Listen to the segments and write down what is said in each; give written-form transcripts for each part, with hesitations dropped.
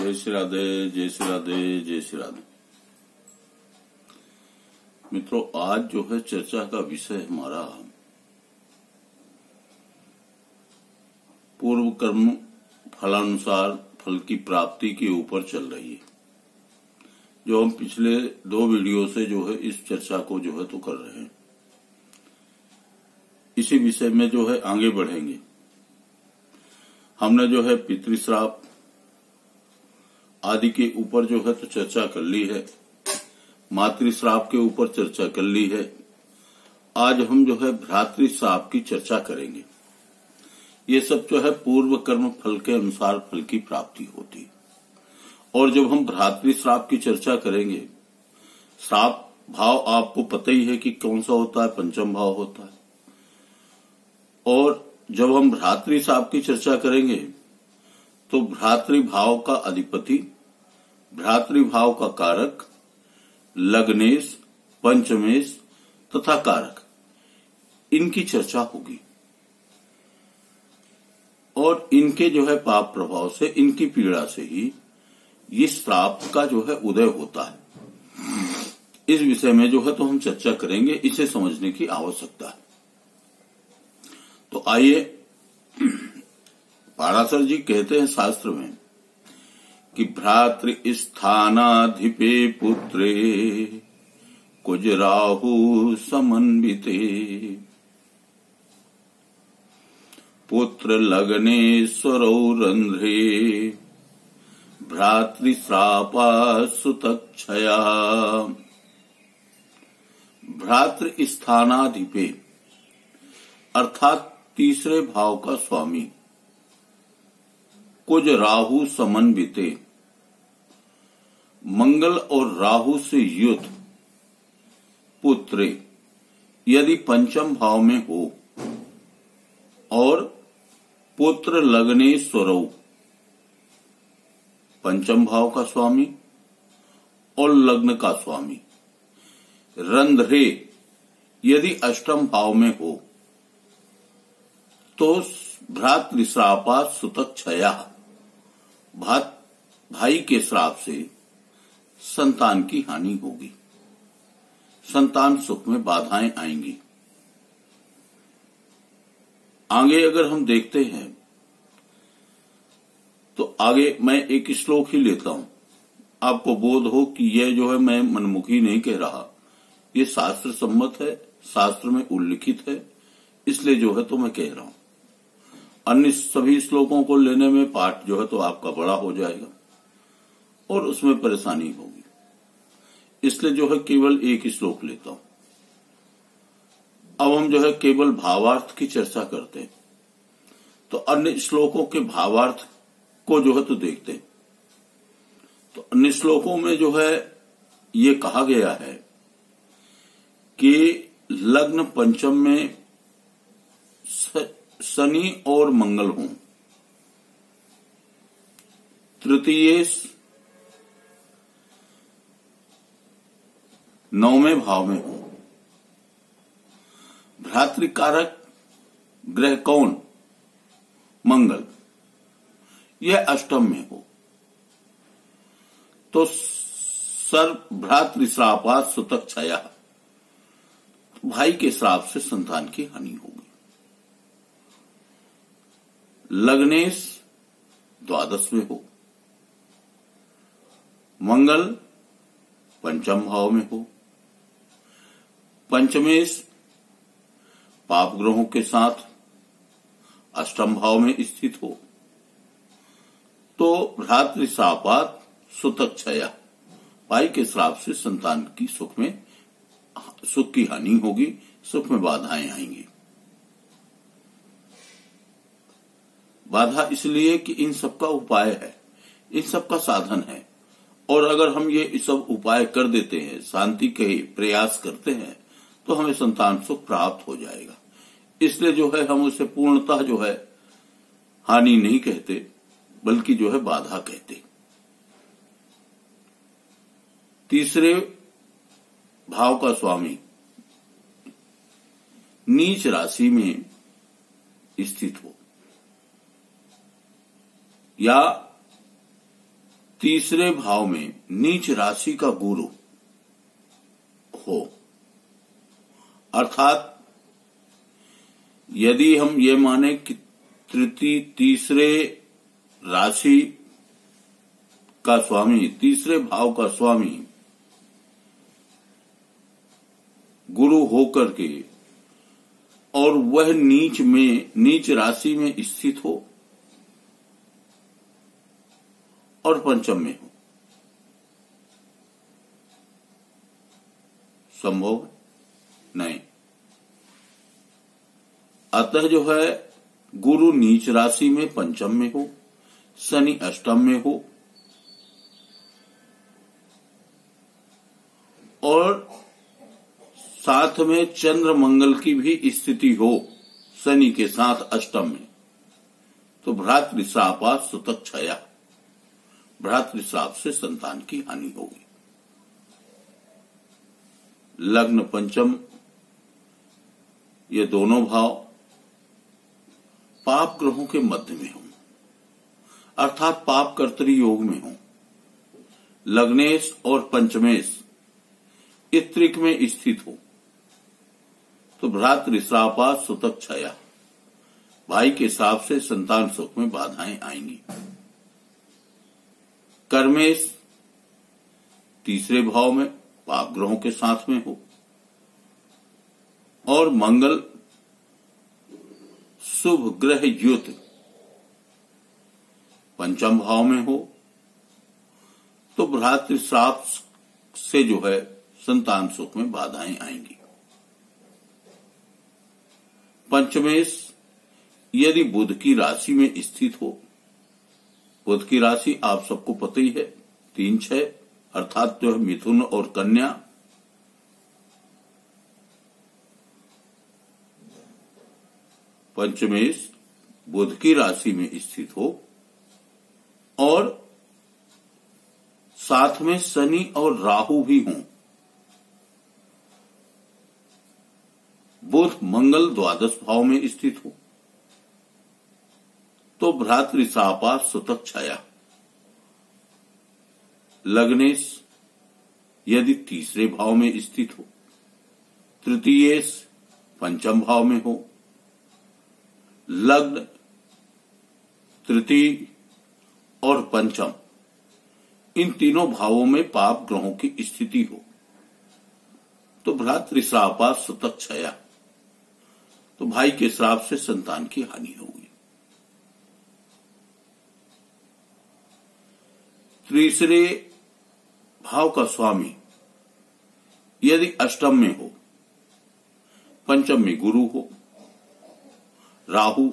जय श्री राधे, जय श्री राधे, जय श्री राधे। मित्रों, आज जो है चर्चा का विषय हमारा पूर्व कर्म फलानुसार फल की प्राप्ति के ऊपर चल रही है। जो हम पिछले 2 वीडियो से जो है इस चर्चा को जो है तो कर रहे हैं। इसी विषय में जो है आगे बढ़ेंगे। हमने जो है पितृश्राप आदि के ऊपर जो है तो चर्चा कर ली है, मातृश्राप के ऊपर चर्चा कर ली है। आज हम जो है भ्रातृश्राप की चर्चा करेंगे। ये सब जो है पूर्व कर्म फल के अनुसार फल की प्राप्ति होती है। और जब हम भ्रातृश्राप की चर्चा करेंगे, श्राप भाव आपको पता ही है कि कौन सा होता है, पंचम भाव होता है। और जब हम भ्रातृश्राप की चर्चा करेंगे तो भ्रातृभाव का अधिपति, भ्रातृभाव का कारक, लग्नेश, पंचमेश तथा कारक, इनकी चर्चा होगी। और इनके जो है पाप प्रभाव से, इनकी पीड़ा से ही ये श्राप का जो है उदय होता है। इस विषय में जो है तो हम चर्चा करेंगे। इसे समझने की आवश्यकता है। तो आइए, पाराशर जी कहते हैं शास्त्र में कि भ्रातृ स्थानाधिपे पुत्रे कुज राहु समन्विते पुत्र लग्नेश्वरौ रंध्रे भ्रातृश्रापा सुतक्षया। भ्रातृ स्थानाधिपे अर्थात तीसरे भाव का स्वामी, कुज राहु समन्विते, मंगल और राहु से युक्त पुत्रे यदि पंचम भाव में हो और पुत्र लग्नेश्वरौ पंचम भाव का स्वामी और लग्न का स्वामी, रंध्रे यदि अष्टम भाव में हो तो भ्रातृश्रापा सुतक्षया, भाई के श्राप से संतान की हानि होगी, संतान सुख में बाधाएं आएंगी। आगे अगर हम देखते हैं तो आगे मैं एक श्लोक ही लेता हूं, आपको बोध हो कि यह जो है मैं मनमुखी नहीं कह रहा, ये शास्त्र सम्मत है, शास्त्र में उल्लिखित है, इसलिए जो है तो मैं कह रहा हूं। अन्य सभी श्लोकों को लेने में पाठ जो है तो आपका बड़ा हो जाएगा और उसमें परेशानी होगी, इसलिए जो है केवल एक ही श्लोक लेता हूं। अब हम जो है केवल भावार्थ की चर्चा करते हैं, तो अन्य श्लोकों के भावार्थ को जो है तो देखते हैं। तो अन्य श्लोकों में जो है ये कहा गया है कि लग्न पंचम में शनि और मंगल हों, तृतीय 9वें भाव में हो, भ्रातृकारक ग्रह कौन, मंगल, यह अष्टम में हो, तो भ्रातृश्रापा सुतक्षया, भाई के श्राप से संतान की हानि होगी। लग्नेश द्वादश में हो, मंगल पंचम भाव में हो, पंचमेश पाप ग्रहों के साथ अष्टम भाव में स्थित हो, तो भ्रातृश्रापात सुतक्षया, भाई के श्राप से संतान की सुख की हानि होगी, सुख में बाधाएं आएंगी। बाधा इसलिए कि इन सबका उपाय है, इन सबका साधन है, और अगर हम ये सब उपाय कर देते हैं, शांति के प्रयास करते हैं, तो हमें संतान सुख प्राप्त हो जाएगा। इसलिए जो है हम उसे पूर्णतः जो है हानि नहीं कहते, बल्कि जो है बाधा कहते। तीसरे भाव का स्वामी नीच राशि में स्थित हो या तीसरे भाव में नीच राशि का गुरु हो, अर्थात यदि हम ये माने कि तीसरे राशि का स्वामी, तीसरे भाव का स्वामी गुरु होकर के और वह नीच राशि में स्थित हो और पंचम में हो, संभव नहीं। अतः जो है गुरु नीच राशि में पंचम में हो, शनि अष्टम में हो और साथ में चंद्र मंगल की भी स्थिति हो शनि के साथ अष्टम में, तो भ्रातृश्रापा सुतक क्षया, भ्रातृश्राप से संतान की हानि होगी। लग्न पंचम, ये दोनों भाव पाप ग्रहों के मध्य में हों, अर्थात पाप कर्तरी योग में हों। लग्नेश और पंचमेश त्रिक में स्थित हो तो भ्रातृश्रापा सुतक क्षया, भाई के श्राप से संतान सुख में बाधाएं आएंगी। कर्मेश तीसरे भाव में पाप ग्रहों के साथ में हो और मंगल शुभ ग्रह युत पंचम भाव में हो तो भ्रातृश्राप से जो है संतान सुख में बाधाएं आएंगी। पंचमेश यदि बुध की राशि में स्थित हो, बुध की राशि आप सबको पता ही है 3-6, अर्थात जो है मिथुन और कन्या, पंचमेश बुध की राशि में स्थित हो और साथ में शनि और राहु भी हों, बुध मंगल द्वादश भाव में स्थित हो तो भ्रातृश्रापा सुतक क्षया। लग्नेश यदि तीसरे भाव में स्थित हो, तृतीयेश पंचम भाव में हो, लग्न तृतीय और पंचम इन तीनों भावों में पाप ग्रहों की स्थिति हो तो भ्रातृश्रापा सुतक क्षया, तो भाई के श्राप से संतान की हानि होगी। तीसरे भाव का स्वामी यदि अष्टम में हो, पंचम में गुरु हो, राहु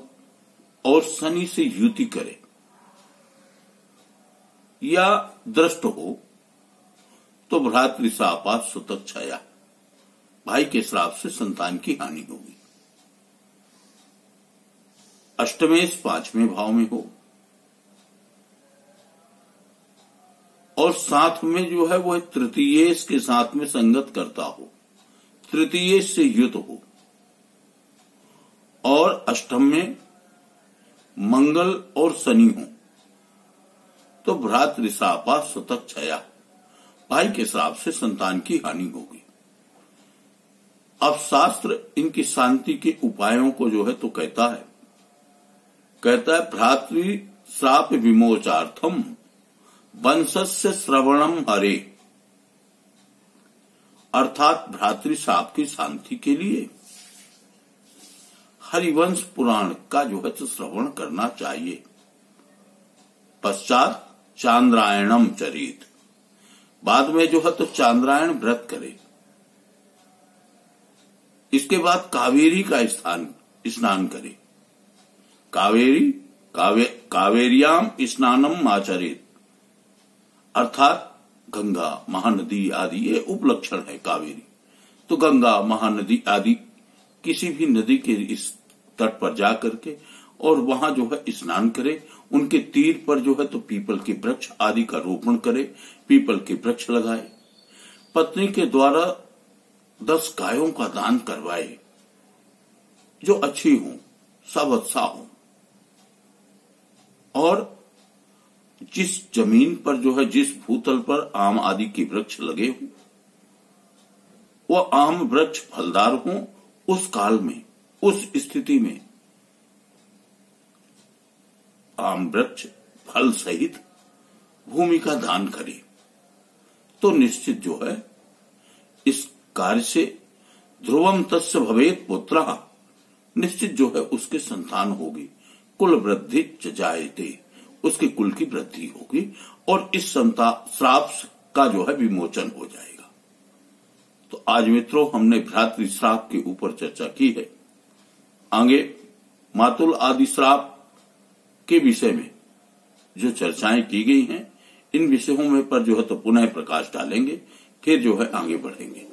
और शनि से युति करे या दृष्ट हो तो भ्रातृश्रापा सुतक क्षया, भाई के श्राप से संतान की हानि होगी। अष्टमेश पांचवें भाव में हो और साथ में जो है वह तृतीयेश के साथ में संगत करता हो, तृतीयेश से युत हो और अष्टम में मंगल और शनि हो तो भ्रातृश्रापा सुतक क्षया, भाई के श्राप से संतान की हानि होगी। अब शास्त्र इनकी शांति के उपायों को जो है तो कहता है भ्रातृश्राप विमोचार्थम वंशस्य श्रवणम हरे, अर्थात भ्रातृश्राप की शांति के लिए हरिवंश पुराण का जो है तो श्रवण करना चाहिए। पश्चात चांद्रायणम चरित, बाद में जो है तो चांद्रायण व्रत करे। इसके बाद कावेरी का स्नान करे, कावेरियाम स्नानम आचरित, अर्थात गंगा महानदी आदि ये उपलक्षण है कावेरी, तो गंगा महानदी आदि किसी भी नदी के इस तट पर जा करके और वहां जो है स्नान करे, उनके तीर पर जो है तो पीपल के वृक्ष आदि का रोपण करे, पीपल के वृक्ष लगाए, पत्नी के द्वारा 10 गायों का दान करवाए जो अच्छी हों, सब अच्छा हो, और जिस जमीन पर जो है, जिस भूतल पर आम आदि के वृक्ष लगे हों, वह आम वृक्ष फलदार हों, उस काल में, उस स्थिति में आम वृक्ष फल सहित भूमि का दान करे, तो निश्चित जो है इस कार्य से ध्रुवम तस्य भवेत पुत्रः, निश्चित जो है उसके संतान होगी, कुल वृद्धि च जायते, उसके कुल की वृद्धि होगी और इस श्राप का जो है विमोचन हो जाएगा। तो आज मित्रों हमने भ्रातृ श्राप के ऊपर चर्चा की है। आगे मातुल आदि श्राप के विषय में जो चर्चाएं की गई हैं, इन विषयों में पर जो है तो पुनः प्रकाश डालेंगे, फिर जो है आगे बढ़ेंगे।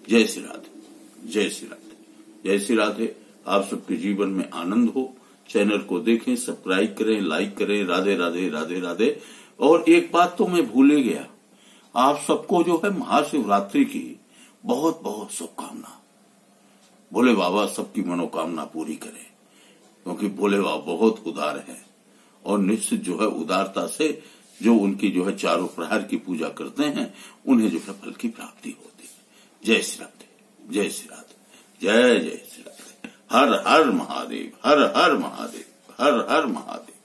जय श्री राधे, जय श्री राधे, जय श्री राधे। आप सबके जीवन में आनंद हो। चैनल को देखें, सब्सक्राइब करें, लाइक करें। राधे राधे, राधे राधे। और एक बात तो मैं भूल ही गया, आप सबको जो है महाशिवरात्रि की बहुत बहुत शुभकामना। भोले बाबा सबकी मनोकामना पूरी करें, क्योंकि भोले बाबा बहुत उदार है और निश्चित जो है उदारता से जो उनकी जो है चारों प्रहर की पूजा करते हैं, उन्हें जो है फल की प्राप्ति होती है। जय श्री राधे, जय श्री राधे, जय जय श्री राधे। हर हर महादेव, हर हर महादेव, हर हर महादेव।